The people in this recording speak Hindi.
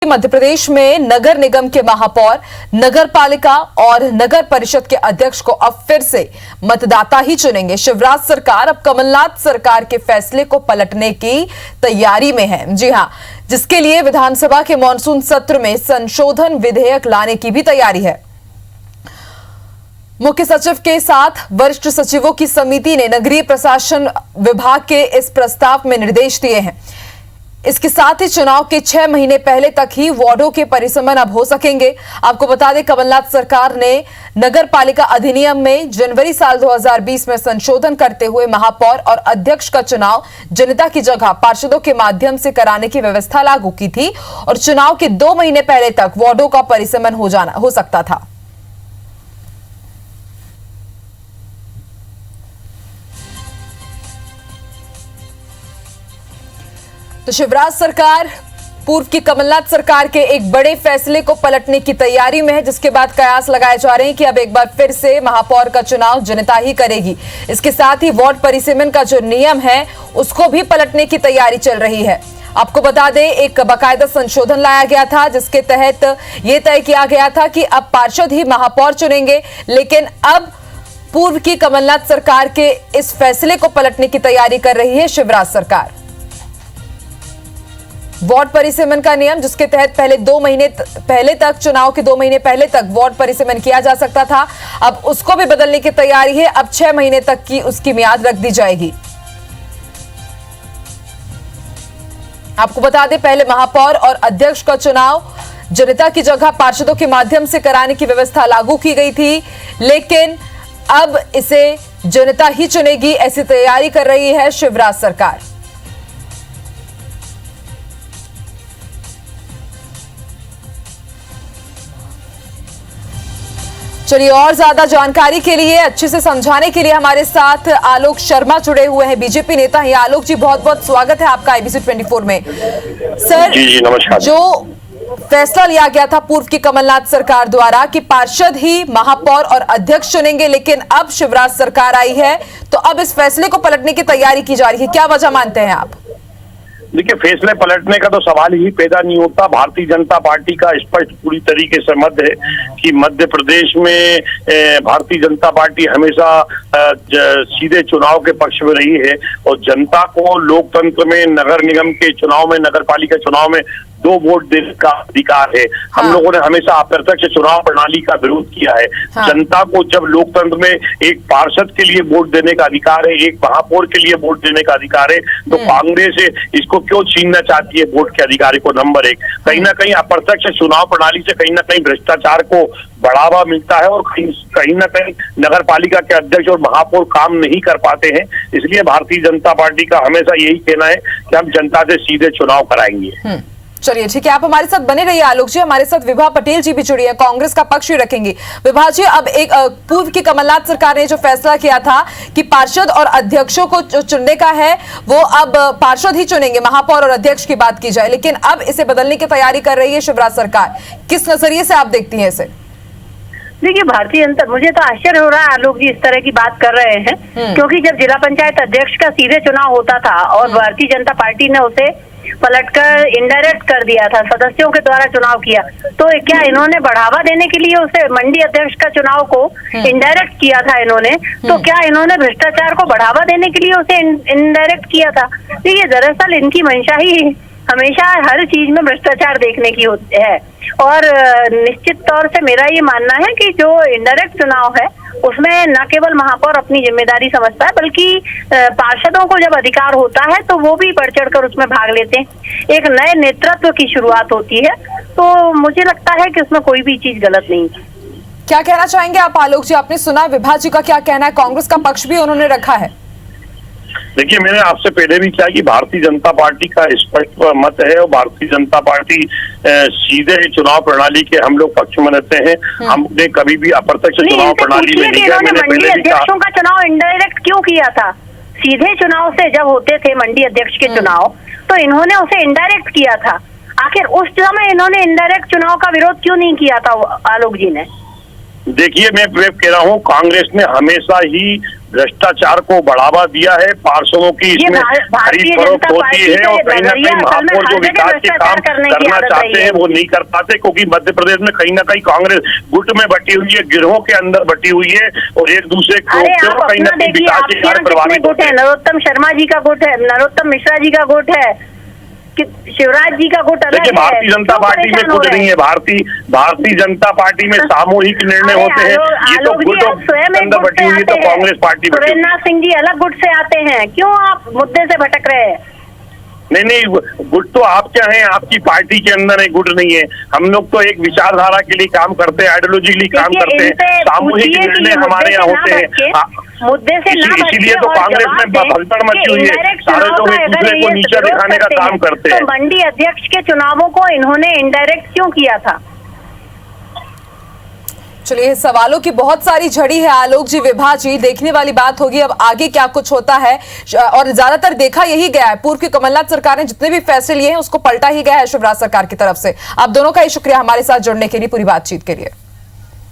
मध्य प्रदेश में नगर निगम के महापौर, नगर पालिका और नगर परिषद के अध्यक्ष को अब फिर से मतदाता ही चुनेंगे। शिवराज सरकार अब कमलनाथ सरकार के फैसले को पलटने की तैयारी में है। जी हां, जिसके लिए विधानसभा के मॉनसून सत्र में संशोधन विधेयक लाने की भी तैयारी है। मुख्य सचिव के साथ वरिष्ठ सचिवों की समिति ने नगरीय प्रशासन विभाग के इस प्रस्ताव में निर्देश दिए हैं। इसके साथ ही चुनाव के 6 महीने पहले तक ही वार्डों के परिसमन अब हो सकेंगे। आपको बता दें, कमलनाथ सरकार ने नगर पालिका अधिनियम में जनवरी साल 2020 में संशोधन करते हुए महापौर और अध्यक्ष का चुनाव जनता की जगह पार्षदों के माध्यम से कराने की व्यवस्था लागू की थी और चुनाव के 2 महीने पहले तक वार्डों का परिसमन हो सकता था। तो शिवराज सरकार पूर्व की कमलनाथ सरकार के एक बड़े फैसले को पलटने की तैयारी में है, जिसके बाद कयास लगाए जा रहे हैं कि अब एक बार फिर से महापौर का चुनाव जनता ही करेगी। इसके साथ ही वार्ड परिसीमन का जो नियम है उसको भी पलटने की तैयारी चल रही है। आपको बता दें, एक बाकायदा संशोधन लाया गया था जिसके तहत यह तय किया गया था कि अब पार्षद ही महापौर चुनेंगे, लेकिन अब पूर्व की कमलनाथ सरकार के इस फैसले को पलटने की तैयारी कर रही है शिवराज सरकार। वार्ड परिसीमन का नियम, जिसके तहत पहले 2 महीने पहले तक, चुनाव के 2 महीने पहले तक वार्ड परिसीमन किया जा सकता था, अब उसको भी बदलने की तैयारी है। अब 6 महीने तक की उसकी मियाद रख दी जाएगी। आपको बता दें, पहले महापौर और अध्यक्ष का चुनाव जनता की जगह पार्षदों के माध्यम से कराने की व्यवस्था लागू की गई थी, लेकिन अब इसे जनता ही चुनेगी, ऐसी तैयारी कर रही है शिवराज सरकार। चलिए, और ज्यादा जानकारी के लिए, अच्छे से समझाने के लिए हमारे साथ आलोक शर्मा जुड़े हुए हैं, बीजेपी नेता हैं। आलोक जी, बहुत बहुत स्वागत है आपका IBC 24 में। सर, जी नमस्कार। जो फैसला लिया गया था पूर्व की कमलनाथ सरकार द्वारा कि पार्षद ही महापौर और अध्यक्ष चुनेंगे, लेकिन अब शिवराज सरकार आई है तो अब इस फैसले को पलटने की तैयारी की जा रही है, क्या वजह मानते हैं आप? देखिए, फैसले पलटने का तो सवाल ही पैदा नहीं होता। भारतीय जनता पार्टी का स्पष्ट पूरी तरीके से मत है कि मध्य प्रदेश में भारतीय जनता पार्टी हमेशा सीधे चुनाव के पक्ष में रही है और जनता को लोकतंत्र में नगर निगम के चुनाव में, नगर पालिका चुनाव में 2 वोट देने का अधिकार है। हम लोगों ने हमेशा अप्रत्यक्ष चुनाव प्रणाली का विरोध किया है। जनता को जब लोकतंत्र में एक पार्षद के लिए वोट देने का अधिकार है, एक महापौर के लिए वोट देने का अधिकार है, तो कांग्रेस इसको क्यों छीनना चाहती है वोट के अधिकार को? नंबर 1, कहीं ना कहीं अप्रत्यक्ष चुनाव प्रणाली से कहीं ना कहीं भ्रष्टाचार को बढ़ावा मिलता है और कहीं ना कहीं नगर पालिका के अध्यक्ष और महापौर काम नहीं कर पाते हैं। इसलिए भारतीय जनता पार्टी का हमेशा यही कहना है कि हम जनता से सीधे चुनाव कराएंगे। चलिए, ठीक है, आप हमारे साथ बने रहिए। आलोक जी, हमारे साथ विभा पटेल जी भी जुड़ी है, कांग्रेस का पक्ष भी रखेंगे। विभा जी, अब एक पूर्व की कमलनाथ सरकार ने जो फैसला किया था कि पार्षद और अध्यक्षों को जो चुनने का है वो अब पार्षद ही चुनेंगे, महापौर और अध्यक्ष की बात की जाए, लेकिन अब इसे बदलने की तैयारी कर रही है शिवराज सरकार। किस नजरिए से आप देखती हैं इसे? देखिए, भारतीय जनता, मुझे तो आश्चर्य हो रहा है आलोक जी इस तरह की बात कर रहे हैं, क्योंकि जब जिला पंचायत अध्यक्ष का सीधे चुनाव होता था और भारतीय जनता पार्टी ने उसे पलटकर इनडायरेक्ट कर दिया था, सदस्यों के द्वारा चुनाव किया, तो क्या इन्होंने बढ़ावा देने के लिए उसे मंडी अध्यक्ष का चुनाव को इनडायरेक्ट किया था इन्होंने? तो क्या इन्होंने भ्रष्टाचार को बढ़ावा देने के लिए उसे इनडायरेक्ट किया था? देखिए, दरअसल इनकी मंशा ही हमेशा हर चीज में भ्रष्टाचार देखने की होती है और निश्चित तौर से मेरा ये मानना है कि जो इनडायरेक्ट चुनाव है उसमें न केवल महापौर अपनी जिम्मेदारी समझता है, बल्कि पार्षदों को जब अधिकार होता है तो वो भी बढ़ चढ़कर उसमें भाग लेते हैं। एक नए नेतृत्व की शुरुआत होती है, तो मुझे लगता है कि उसमें कोई भी चीज गलत नहीं है। क्या कहना चाहेंगे आप आलोक जी? आपने सुना विभा जी का क्या कहना है, कांग्रेस का पक्ष भी उन्होंने रखा है। देखिए, मैंने आपसे पहले भी कहा कि भारतीय जनता पार्टी का स्पष्ट मत है और भारतीय जनता पार्टी सीधे चुनाव प्रणाली के हम लोग पक्ष में रहते हैं। हमने कभी भी अप्रत्यक्ष चुनाव प्रणाली में नहीं किया। मैंने पहले भी अध्यक्षों का चुनाव इनडायरेक्ट क्यों किया था? सीधे चुनाव से जब होते थे मंडी अध्यक्ष के चुनाव, तो इन्होंने उसे इनडायरेक्ट किया था। आखिर उस समय इन्होंने इनडायरेक्ट चुनाव का विरोध क्यों नहीं किया था आलोक जी ने? देखिए, मैं कह रहा हूँ, कांग्रेस ने हमेशा ही भ्रष्टाचार को बढ़ावा दिया है, पार्षदों की इसमें खरीद फरोख्त होती है और कहीं ना कहीं महापौर जो विकास के काम करना चाहते हैं वो नहीं कर पाते, क्योंकि मध्य प्रदेश में कहीं ना कहीं कांग्रेस गुट में बटी हुई है, गिरोहों के अंदर बटी हुई है और एक दूसरे को कहीं ना कहीं विकास के कार्य प्रभावित होते हैं। नरोत्तम शर्मा जी का गुट है, नरोत्तम मिश्रा जी का गुट है, शिवराज जी का गुट अलग है। देखिए, भारतीय जनता पार्टी में कुछ नहीं है। भारतीय जनता पार्टी में सामूहिक निर्णय होते हैं। ये तो गुट अंदर बटी हुई है, तो कांग्रेस पार्टी सुरेंद्र सिंह जी अलग गुट से आते हैं, क्यों आप मुद्दे से भटक रहे हैं? नहीं, गुट तो आप क्या है, आपकी पार्टी के अंदर एक गुट नहीं है। हम लोग तो एक विचारधारा के लिए काम करते हैं, आइडियोलॉजी के लिए काम करते हैं, सामूहिक निर्णय हमारे यहाँ होते हैं। मुद्दे से इसीलिए तो कांग्रेस में भगदड़ मची हुई है, सारे लोग एक दूसरे को नीचा दिखाने का काम करते हैं। तो मंडी अध्यक्ष के चुनावों को इन्होंने इनडायरेक्ट क्यों किया था? चलिए, सवालों की बहुत सारी झड़ी है आलोक जी, विभा जी, देखने वाली बात होगी अब आगे क्या कुछ होता है। और ज्यादातर देखा यही गया है, पूर्व की कमलनाथ सरकार ने जितने भी फैसले लिए हैं उसको पलटा ही गया है शिवराज सरकार की तरफ से। आप दोनों का ही शुक्रिया हमारे साथ जुड़ने के लिए, पूरी बातचीत के लिए।